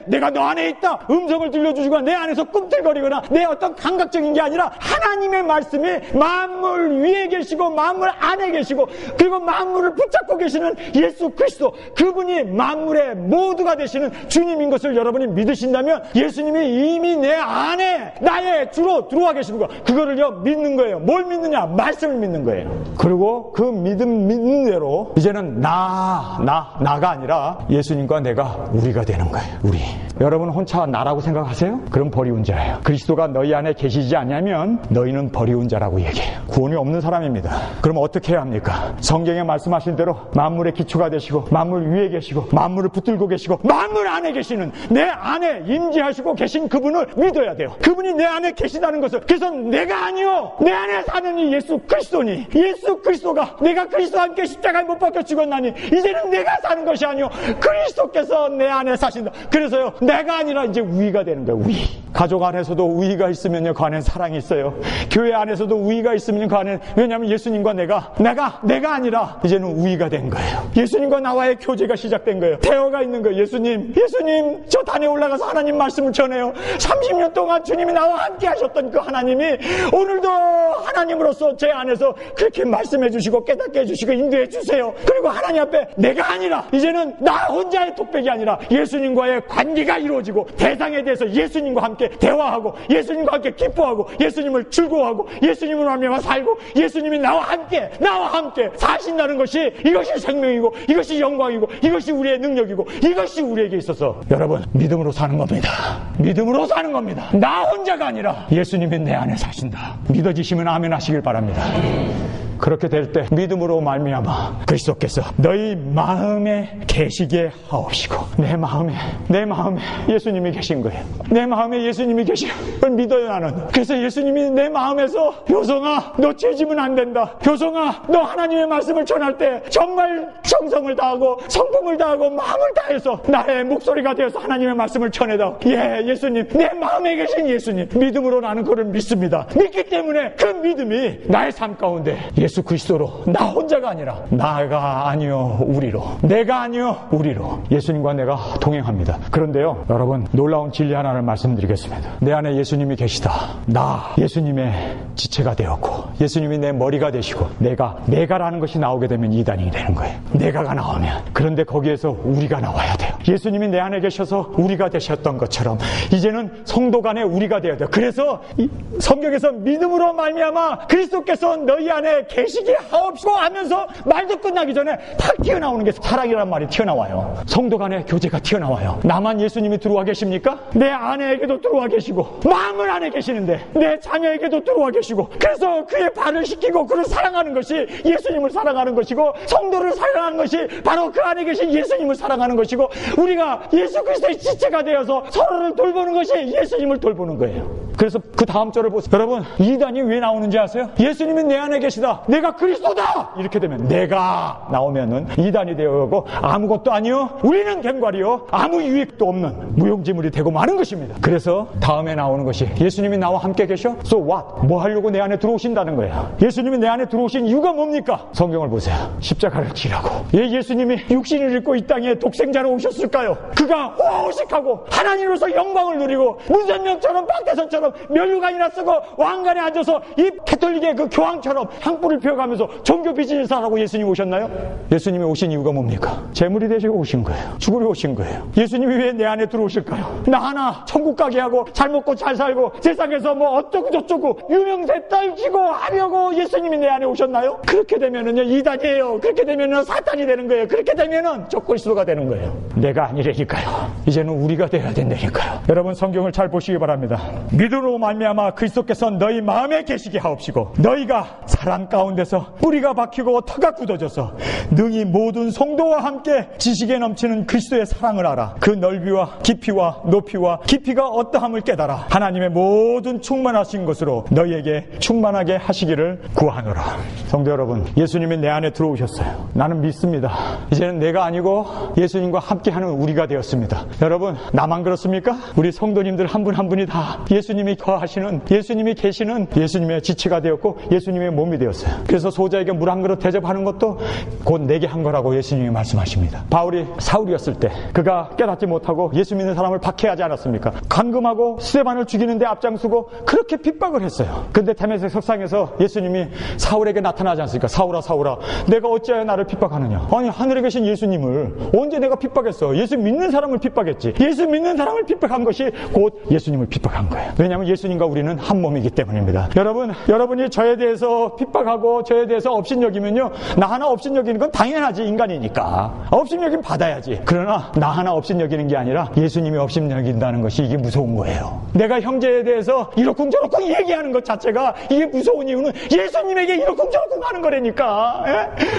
내가 너 안에 있다 음성을 들려주시거나 내 안에서 꿈틀거리거나 내 어떤 감각적인 게 아니라 하나님의 말씀이 만물 위에 계시고 만물 안에 계시고 그리고 만물을 붙잡고 계시는 예수 그리스도, 그분이 만물의 모두가 되시는 주님인 것을 여러분이 믿으신다면 예수님이 이미 내 안에 나의 주로 들어와 계시는 거, 그거를요 믿는 거예요. 뭘 믿느냐? 말씀을 믿는 거예요. 그리고 그 믿는 대로 이제는 나가 아니라 예수님과 내가 우리가 되는 거예요. 우리. 여러분 혼자 나라고 생각하세요? 그럼 버리운 자예요. 그리스도가 너희 안에 계시지 않냐면 너희는 버리운 자라고 얘기해요. 구원이 없는 사람입니다. 그럼 어떻게 해야 합니까? 성경에 말씀하신 대로 만물의 기초가 되시고 만물 위에 계시고 만물을 붙들고 계시고 만물 안에 계시는 내 안에 임재하시고 계신 그분을 믿어야 돼요. 그분이 내 안에 계시다는 것을. 그래서 내가 아니요 내 안에 사는 이 예수 그리스도니, 예수 그리스도가 내가 그리스도와 함께 십자가에 못 박혀 죽었나니 이제는 내가 사는 것이 아니요 그리스도께서 내 안에 사신다. 그래서요 내가 아니라 이제 우위가 되는 거예요. 우위. 가족 안에서도 우위가 있으면요 그 안에 사랑이 있어요. 교회 안에서도 우위가 있으면 그 안에, 왜냐하면 예수님과 내가 아니라 이제는 우위가 된 거예요. 예수님과 나와의 교제가 시작된 거예요. 대화가 있는 거예요. 예수님 저 단에 올라가서 하나님 말씀을 전해요. 30년 동안 주님이 나와 함께 하셨던 그 하나님이 오늘도 하나님으로서 제 안에서 그렇게 말씀해 주시고 깨닫게 해주시고 인도해 주세요. 그리고 하나님 앞에 내가 아니라 이제는 나 혼자의 독백이 아니라 예수님과의 관계가 이루어지고 대상에 대해서 예수님과 함께 대화하고 예수님과 함께 기뻐하고 예수님을 즐거워하고 예수님을 하며 살고 예수님이 나와 함께 사신다는 것이, 이것이 생명이고 이것이 영광이고 이것이 우리의 능력이고 이것이 우리에게 있어서 여러분 믿음으로 사는 겁니다. 믿음으로 사는 겁니다. 나 혼자가 아니라 예수님이 내 안에 사신다. 믿어지시면 아멘 하시길 바랍니다. 그렇게 될 때 믿음으로 말미암아 그리스도께서 너희 마음에 계시게 하옵시고, 내 마음에 예수님이 계신 거예요. 내 마음에 예수님이 계신 걸 믿어요 나는. 그래서 예수님이 내 마음에서 효성아 너 죄지면 안 된다. 효성아 너 하나님의 말씀을 전할 때 정말 정성을 다하고 성품을 다하고 마음을 다해서 나의 목소리가 되어서 하나님의 말씀을 전해다. 예수님, 내 마음에 계신 예수님, 믿음으로 나는 그를 믿습니다. 믿기 때문에 그 믿음이 나의 삶 가운데 예수 그리스도로, 나 혼자가 아니라 나가 아니요 우리로, 내가 아니요 우리로 예수님과 내가 동행합니다. 그런데요 여러분, 놀라운 진리 하나를 말씀드리겠습니다. 내 안에 예수님이 계시다. 나 예수님의 지체가 되었고 예수님이 내 머리가 되시고 내가라는 것이 나오게 되면 이단이 되는 거예요. 내가가 나오면. 그런데 거기에서 우리가 나와야 돼요. 예수님이 내 안에 계셔서 우리가 되셨던 것처럼 이제는 성도 간에 우리가 되어야 돼요. 그래서 성경에서 믿음으로 말미암아 그리스도께서 너희 안에 계시게 하옵시고 하면서 말도 끝나기 전에 탁 튀어나오는 게 사랑이란 말이 튀어나와요. 성도 간의 교제가 튀어나와요. 나만 예수님이 들어와 계십니까? 내 아내에게도 들어와 계시고 마음을 안에 계시는데 내 자녀에게도 들어와 계시고, 그래서 그의 발을 씻기고 그를 사랑하는 것이 예수님을 사랑하는 것이고, 성도를 사랑하는 것이 바로 그 안에 계신 예수님을 사랑하는 것이고, 우리가 예수 그리스도의 지체가 되어서 서로를 돌보는 것이 예수님을 돌보는 거예요. 그래서 그 다음 절을 보세요. 여러분, 이단이 왜 나오는지 아세요? 예수님이 내 안에 계시다, 내가 그리스도다, 이렇게 되면 내가 나오면은 이단이 되어가고 아무것도 아니요 우리는 갱괄이요 아무 유익도 없는 무용지물이 되고 마는 것입니다. 그래서 다음에 나오는 것이 예수님이 나와 함께 계셔? So what? 뭐 하려고 내 안에 들어오신다는 거예요. 예수님이 내 안에 들어오신 이유가 뭡니까? 성경을 보세요. 십자가를 지라고. 예수님이 육신을 입고 이 땅에 독생자로 오셨을까요? 그가 호호식하고 하나님으로서 영광을 누리고 문선명처럼 박대선처럼 면류관이나 쓰고 왕관에 앉아서 이 캐톨릭의 그 교황처럼 향불을 피워가면서 종교 비즈니스하라고 예수님이 오셨나요? 예수님이 오신 이유가 뭡니까? 재물이 되시고 오신 거예요. 죽으러 오신 거예요. 예수님이 왜 내 안에 들어오실까요? 나 하나 천국 가게 하고 잘 먹고 잘 살고 세상에서 뭐 어쩌고 저쩌고 유명세 떨치고 하려고 예수님이 내 안에 오셨나요? 그렇게 되면은요 이단이에요. 그렇게 되면은 사탄이 되는 거예요. 그렇게 되면은 적그리스도가 되는 거예요. 내가 아니라니까요. 이제는 우리가 돼야 된다니까요. 여러분, 성경을 잘 보시기 바랍니다. 믿음으로 말미암아 그리스도께서 너희 마음에 계시게 하옵시고, 너희가 사랑 가운데서 뿌리가 박히고 터가 굳어져서 능히 모든 성도와 함께 지식에 넘치는 그리스도의 사랑을 알아 그 넓이와 깊이와 높이와 깊이가 어떠함을 깨달아 하나님의 모든 충만하신 것으로 너희에게 충만하게 하시기를 구하노라. 성도 여러분, 예수님이 내 안에 들어오셨어요. 나는 믿습니다. 이제는 내가 아니고 예수님과 함께하는 우리가 되었습니다. 여러분, 나만 그렇습니까? 우리 성도님들 한 분 한 분이 다 예수님이 거하시는, 예수님이 계시는 예수님의 지체가 되었고 예수님의 몸이 되었어요. 그래서 소자에게 물 한 그릇 대접하는 것도 곧 내게 한 거라고 예수님이 말씀하십니다. 바울이 사울이었을 때 그가 깨닫지 못하고 예수 믿는 사람을 박해하지 않았습니까? 감금하고 스데반을 죽이는데 앞장서고 그렇게 핍박을 했어요. 근데 다메섹 석상에서 예수님이 사울에게 나타나지 않습니까? 사울아 사울아, 내가 어찌하여 나를 핍박하느냐? 아니, 하늘에 계신 예수님을 언제 내가 핍박했어? 예수 믿는 사람을 핍박했지. 예수 믿는 사람을 핍박한 것이 곧 예수님을 핍박한 거예요. 왜냐? 왜냐하면 예수님과 우리는 한 몸이기 때문입니다. 여러분이 저에 대해서 핍박하고 저에 대해서 업신여기면요, 나 하나 업신여기는 건 당연하지. 인간이니까 업신여김 받아야지. 그러나 나 하나 업신여기는 게 아니라 예수님이 업신여긴다는 것이 이게 무서운 거예요. 내가 형제에 대해서 이러쿵저러쿵 얘기하는 것 자체가 이게 무서운 이유는 예수님에게 이러쿵저러쿵 하는 거라니까.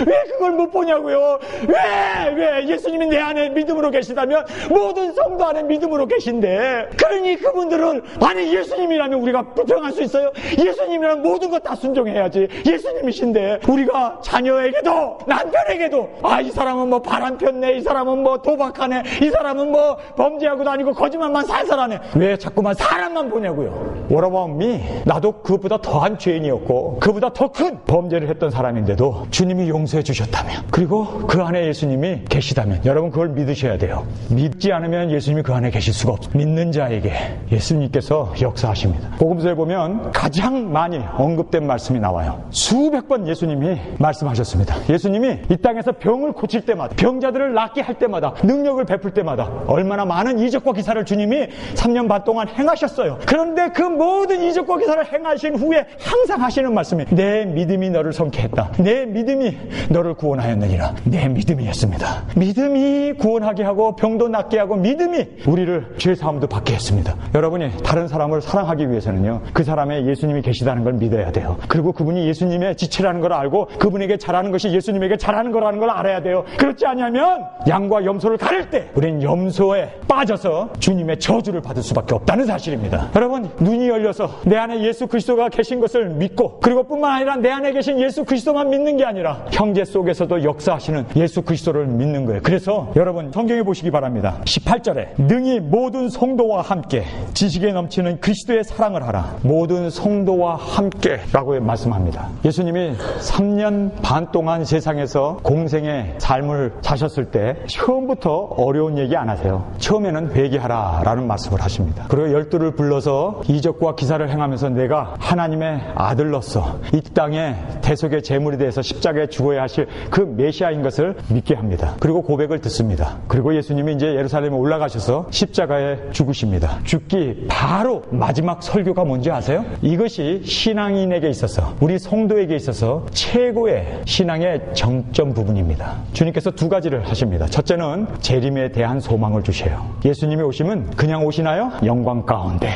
왜 그걸 못 보냐고요. 왜 예수님이 내 안에 믿음으로 계시다면 모든 성도 안에 믿음으로 계신데, 그러니 그분들은 아니 예수님이라면 우리가 불평할 수 있어요? 예수님이라면 모든 것 다 순종해야지. 예수님이신데 우리가 자녀에게도 남편에게도 이 사람은 뭐 바람 폈네, 이 사람은 뭐 도박하네, 이 사람은 뭐 범죄하고 다니고 거짓말만 살살하네, 왜 자꾸만 사람만 보냐고요. What about me? 나도 그보다 더한 죄인이었고 그보다 더 큰 범죄를 했던 사람인데도 주님이 용서해 주셨다면, 그리고 그 안에 예수님이 계시다면 여러분 그걸 믿으셔야 돼요. 믿지 않으면 예수님이 그 안에 계실 수가 없어요. 믿는 자에게 예수님께서 역사하십니다. 복음서에 보면 가장 많이 언급된 말씀이 나와요. 수백 번 예수님이 말씀하셨습니다. 예수님이 이 땅에서 병을 고칠 때마다, 병자들을 낫게 할 때마다, 능력을 베풀 때마다 얼마나 많은 이적과 기사를 주님이 3년 반 동안 행하셨어요. 그런데 그 모든 이적과 기사를 행하신 후에 항상 하시는 말씀이 내 믿음이 너를 성케 했다. 내 믿음이 너를 구원하였느니라. 내 믿음이었습니다. 믿음이 구원하게 하고 병도 낫게 하고 믿음이 우리를 죄사함도 받게 했습니다. 여러분이 다른 사람을 사랑하기 위해서는요, 그 사람의 예수님이 계시다는 걸 믿어야 돼요. 그리고 그분이 예수님의 지체라는 걸 알고 그분에게 잘하는 것이 예수님에게 잘하는 거라는 걸 알아야 돼요. 그렇지 않으면 양과 염소를 가릴 때 우리는 염소에 빠져서 주님의 저주를 받을 수밖에 없다는 사실입니다. 여러분, 눈이 열려서 내 안에 예수 그리스도가 계신 것을 믿고, 그리고 뿐만 아니라 내 안에 계신 예수 그리스도만 믿는 게 아니라 형제 속에서도 역사하시는 예수 그리스도를 믿는 거예요. 그래서 여러분 성경에 보시기 바랍니다. 18절에 능히 모든 성도와 함께 지식에 넘치는 그리스도의 사랑을 하라. 모든 성도와 함께 라고 말씀합니다. 예수님이 3년 반 동안 세상에서 공생의 삶을 사셨을 때 처음부터 어려운 얘기 안 하세요. 처음에는 회개하라 라는 말씀을 하십니다. 그리고 12를 불러서 이적과 기사를 행하면서 내가 하나님의 아들로서 이 땅에 대속의 제물이 돼서 십자가에 죽어야 하실 그 메시아인 것을 믿게 합니다. 그리고 고백을 듣습니다. 그리고 예수님이 이제 예루살렘에 올라가셔서 십자가에 죽으십니다. 죽기 바로 마지막 설교가 뭔지 아세요? 이것이 신앙인에게 있어서, 우리 성도에게 있어서 최고의 신앙의 정점 부분입니다. 주님께서 두 가지를 하십니다. 첫째는 재림에 대한 소망을 주셔요. 예수님이 오시면 그냥 오시나요? 영광 가운데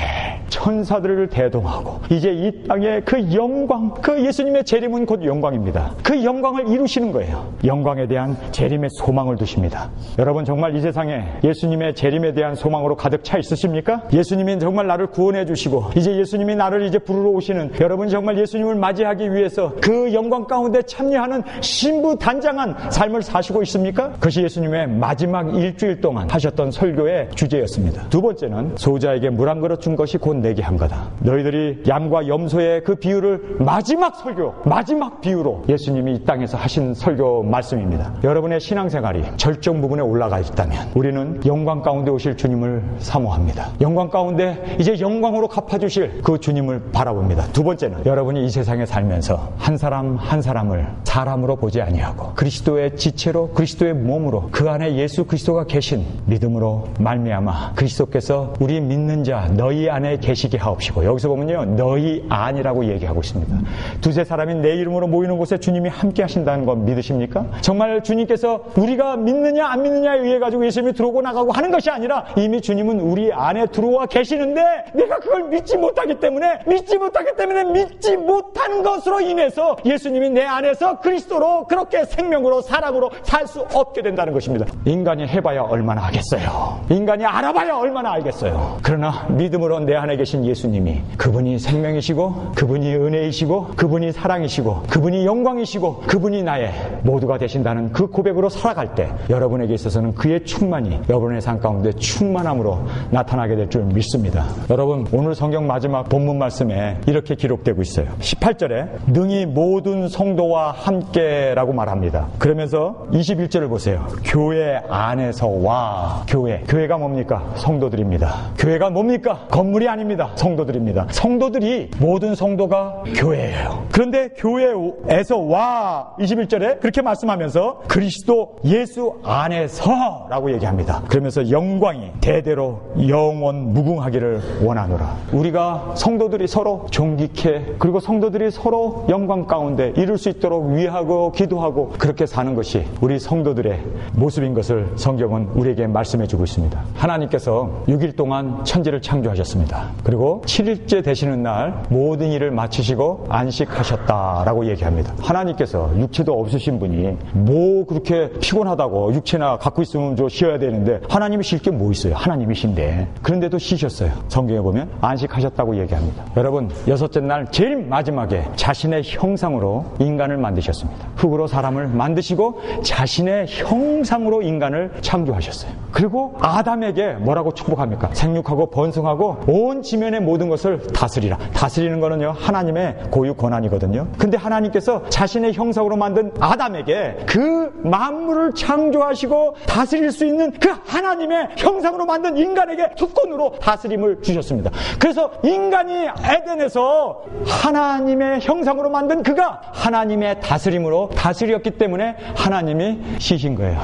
천사들을 대동하고 이제 이 땅의 그 영광, 그 예수님의 재림은 곧 영광입니다. 그 영광을 이루시는 거예요. 영광에 대한 재림의 소망을 두십니다. 여러분 정말 이 세상에 예수님의 재림에 대한 소망으로 가득 차 있으십니까? 예수님이 정말 나를 구원해 주시고 이제 예수님이 나를 이제 부르러 오시는, 여러분 정말 예수님을 맞이하기 위해서 그 영광 가운데 참여하는 신부단장한 삶을 사시고 있습니까? 그것이 예수님의 마지막 일주일 동안 하셨던 설교의 주제였습니다. 두 번째는 소자에게 물 한 그릇 준 것이 곧 내게 한 거다. 너희들이 양과 염소의 그 비유를 마지막 설교, 마지막 비유로 예수님이 이 땅에서 하신 설교 말씀입니다. 여러분의 신앙생활이 절정 부분에 올라가 있다면 우리는 영광 가운데 오실 주님을 사모합니다. 영광 가운데 이제 영광으로 갚아주실 그 주님을 바라봅니다. 두 번째는 여러분이 이 세상에 살면서 한 사람 한 사람을 사람으로 보지 아니하고 그리스도의 지체로, 그리스도의 몸으로, 그 안에 예수 그리스도가 계신 믿음으로 말미암아 그리스도께서 우리 믿는 자 너희 안에 계시게 하옵시고, 여기서 보면요 너희 안이라고 얘기하고 있습니다. 두세 사람이 내 이름으로 모이는 곳에 주님이 함께 하신다는 거 믿으십니까? 정말 주님께서 우리가 믿느냐 안 믿느냐에 의해 가지고 예수님이 들어오고 나가고 하는 것이 아니라 이미 주님은 우리 안에 들어와 계시는데 내가 그걸 믿지 못하기 때문에 믿지 못하는 것으로 인해서 예수님이 내 안에서 그리스도로 그렇게 생명으로 사람으로 살 수 없게 된다는 것입니다. 인간이 해봐야 얼마나 하겠어요. 인간이 알아봐야 얼마나 알겠어요. 그러나 믿음으로 내 안에 계신 예수님이 그분이 생명이시고 그분이 은혜이시고 그분이 사랑이시고 그분이 영광이시고 그분이 나의 모두가 되신다는 그 고백으로 살아갈 때 여러분에게 있어서는 그의 충만이 여러분의 삶 가운데 충만함으로 나타나게 될 줄 믿습니다. 여러분 오늘 성경 마지막 본문 말씀에 이렇게 기록되고 있어요. 18절에 능히 모든 성도와 함께라고 말합니다. 그러면서 21절을 보세요. 교회 안에서와 교회가 뭡니까? 성도들입니다. 교회가 뭡니까? 건물이 아닙니다. 아닙니다. 성도들입니다. 성도들이, 모든 성도가 교회예요. 그런데 교회에서 와 21절에 그렇게 말씀하면서 그리스도 예수 안에서 라고 얘기합니다. 그러면서 영광이 대대로 영원 무궁하기를 원하노라. 우리가 성도들이 서로 존귀케, 그리고 성도들이 서로 영광 가운데 이룰 수 있도록 위하고 기도하고 그렇게 사는 것이 우리 성도들의 모습인 것을 성경은 우리에게 말씀해 주고 있습니다. 하나님께서 6일 동안 천지를 창조하셨습니다. 그리고 7일째 되시는 날 모든 일을 마치시고 안식하셨다라고 얘기합니다. 하나님께서 육체도 없으신 분이 뭐 그렇게 피곤하다고 육체나 갖고 있으면 좀 쉬어야 되는데 하나님이 쉴 게 뭐 있어요? 하나님이신데. 그런데도 쉬셨어요. 성경에 보면 안식하셨다고 얘기합니다. 여러분, 여섯째 날 제일 마지막에 자신의 형상으로 인간을 만드셨습니다. 흙으로 사람을 만드시고 자신의 형상으로 인간을 창조하셨어요. 그리고 아담에게 뭐라고 축복합니까? 생육하고 번성하고 온 지면의 모든 것을 다스리라. 다스리는 거는요, 하나님의 고유 권한이거든요. 근데 하나님께서 자신의 형상으로 만든 아담에게 그 만물을 창조하시고 다스릴 수 있는 그 하나님의 형상으로 만든 인간에게 주권으로 다스림을 주셨습니다. 그래서 인간이 에덴에서 하나님의 형상으로 만든 그가 하나님의 다스림으로 다스렸기 때문에 하나님이 쉬신 거예요.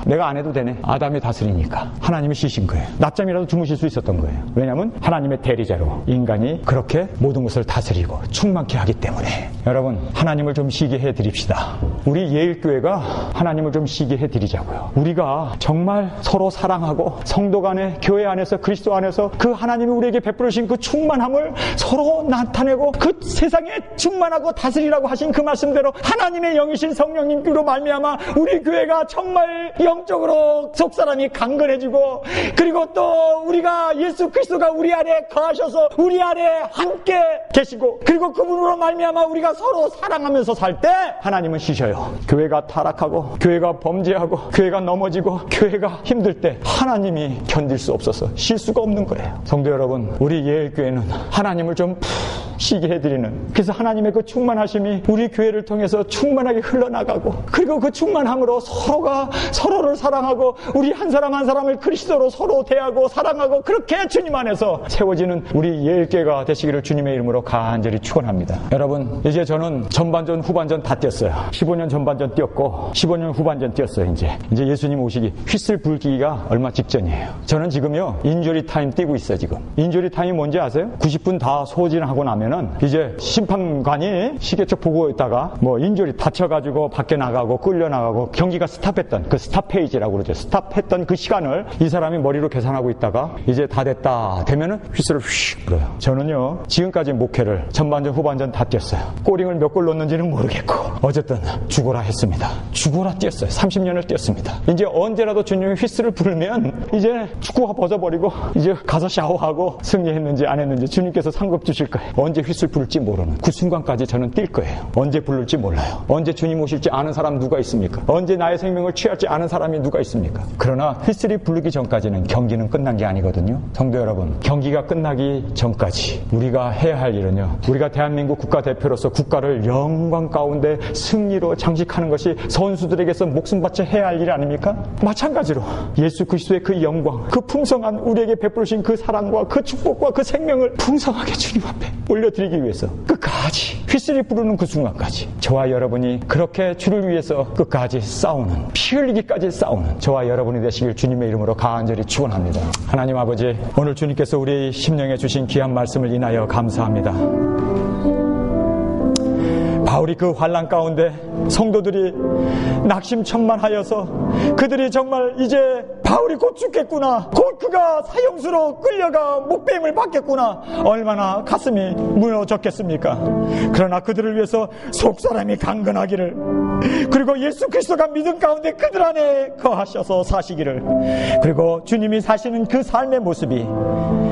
내가 안 해도 되네. 아담이 다스리니까 하나님이 쉬신 거예요. 낮잠이라도 주무실 수 있었던 거예요. 왜냐하면 하나님의 대리자로 인간이 그렇게 모든 것을 다스리고 충만케 하기 때문에. 여러분, 하나님을 좀 쉬게 해드립시다. 우리 예일교회가 하나님을 좀 쉬게 해드리자고요. 우리가 정말 서로 사랑하고 성도 간에, 교회 안에서, 그리스도 안에서 그 하나님이 우리에게 베풀으신 그 충만함을 서로 나타내고 그 세상에 충만하고 다스리라고 하신 그 말씀대로 하나님의 영이신 성령님께로 말미암아 우리 교회가 정말 영적으로 속사람이 강건해지고, 그리고 또 우리가 예수 그리스도가 우리 안에 거하셔서 우리 안에 함께 계시고, 그리고 그분으로 말미암아 우리가 서로 사랑하면서 살 때 하나님은 쉬셔요. 교회가 타락하고 교회가 범죄하고 교회가 넘어지고 교회가 힘들 때 하나님이 견딜 수 없어서 쉴 수가 없는 거예요. 성도 여러분, 우리 예일교회는 하나님을 좀 쉬게 해드리는, 그래서 하나님의 그 충만하심이 우리 교회를 통해서 충만하게 흘러나가고, 그리고 그 충만함으로 서로가 서로를 사랑하고 우리 한 사람 한 사람을 그리스도로 서로 대하고 사랑하고 그렇게 주님 안에서 세워지는 우리 예일교회가 되시기를 주님의 이름으로 간절히 축원합니다. 여러분, 이제 저는 전반전 후반전 다 뛰었어요. 15년 전반전 뛰었고 15년 후반전 뛰었어요. 이제 예수님 오시기 휘슬 불기가 얼마 직전이에요. 저는 지금요 인주리 타임 뛰고 있어요. 지금 인주리 타임이 뭔지 아세요? 90분 다 소진하고 나면은 이제 심판관이 시계쪽 보고 있다가 뭐 인주리 다쳐가지고 밖에 나가고 끌려나가고 경기가 스탑했던 그 스탑 페이지라고 그러죠. 스탑했던 그 시간을 이 사람이 머리로 계산하고 있다가 이제 다 됐다 되면은 휘슬을 휙 불어요. 저는요 지금까지 목회를 전반전 후반전 다 뛰었어요. 꼬링을 몇 골 넣는지는 모르겠고 어쨌든 죽어라 했습니다. 죽어라 뛰었어요. 30년을 뛰었습니다. 이제 언제라도 주님이 휘슬을 부르면 이제 축구가 벗어버리고 이제 가서 샤워하고 승리했는지 안 했는지 주님께서 상급 주실 거예요. 언제 휘슬 부를지 모르는 그 순간까지 저는 뛸 거예요. 언제 부를지 몰라요. 언제 주님 오실지 아는 사람 누가 있습니까? 언제 나의 생명을 취할지 아는 사람이 누가 있습니까? 그러나 휘슬이 부르기 전까지는 경기는 끝난 게 아니거든요. 성도 여러분, 경기가 끝나기 전까지 우리가 해야 할 일은요, 우리가 대한민국 국가대표로서 국가를 영광 가운데 승리로 장식하는 것이 선수들에게서 목숨 바쳐 해야 할 일 아닙니까? 마찬가지로 예수 그리스도의 그 영광, 그 풍성한 우리에게 베푸신 그 사랑과 그 축복과 그 생명을 풍성하게 주님 앞에 올려드리기 위해서 끝까지 휘슬이 부르는 그 순간까지 저와 여러분이 그렇게 주를 위해서 끝까지 싸우는, 피 흘리기까지 싸우는 저와 여러분이 되시길 주님의 이름으로 간절히 축원합니다. 하나님 아버지, 오늘 주님께서 우리 심령에 주신 귀한 말씀을 인하여 감사합니다. 바울이 그 환난 가운데 성도들이 낙심천만하여서 그들이 정말 이제 바울이 곧 죽겠구나, 곧 그가 사형수로 끌려가 목배임을 받겠구나, 얼마나 가슴이 무너졌겠습니까? 그러나 그들을 위해서 속사람이 강건하기를, 그리고 예수 그리스도가 믿음 가운데 그들 안에 거하셔서 사시기를, 그리고 주님이 사시는 그 삶의 모습이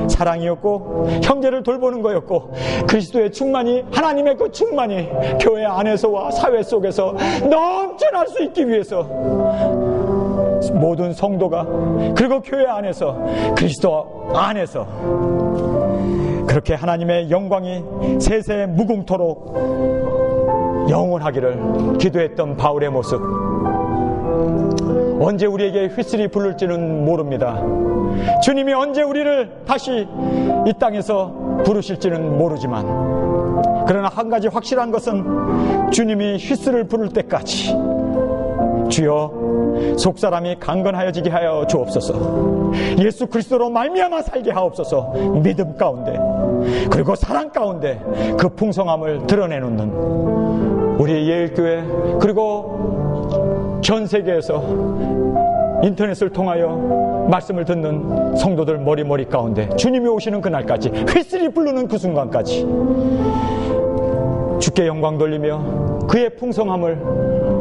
사랑이었고 형제를 돌보는 거였고 그리스도의 충만이, 하나님의 그 충만이 교회 안에서와 사회 속에서 넘쳐날 수 있기 위해서 모든 성도가, 그리고 교회 안에서, 그리스도 안에서 그렇게 하나님의 영광이 세세 무궁토록 영원하기를 기도했던 바울의 모습, 언제 우리에게 휘슬이 불릴지는 모릅니다. 주님이 언제 우리를 다시 이 땅에서 부르실지는 모르지만, 그러나 한 가지 확실한 것은 주님이 휘슬을 부를 때까지 주여 속사람이 강건하여지게 하여 주옵소서. 예수 그리스도로 말미암아 살게 하옵소서. 믿음 가운데 그리고 사랑 가운데 그 풍성함을 드러내놓는 우리 예일교회, 그리고 전 세계에서 인터넷을 통하여 말씀을 듣는 성도들 머리 가운데 주님이 오시는 그날까지, 휘슬이 부르는 그 순간까지 주께 영광 돌리며 그의 풍성함을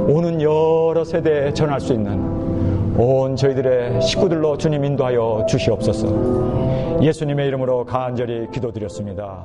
오는 여러 세대에 전할 수 있는 온 저희들의 식구들로 주님 인도하여 주시옵소서. 예수님의 이름으로 간절히 기도드렸습니다.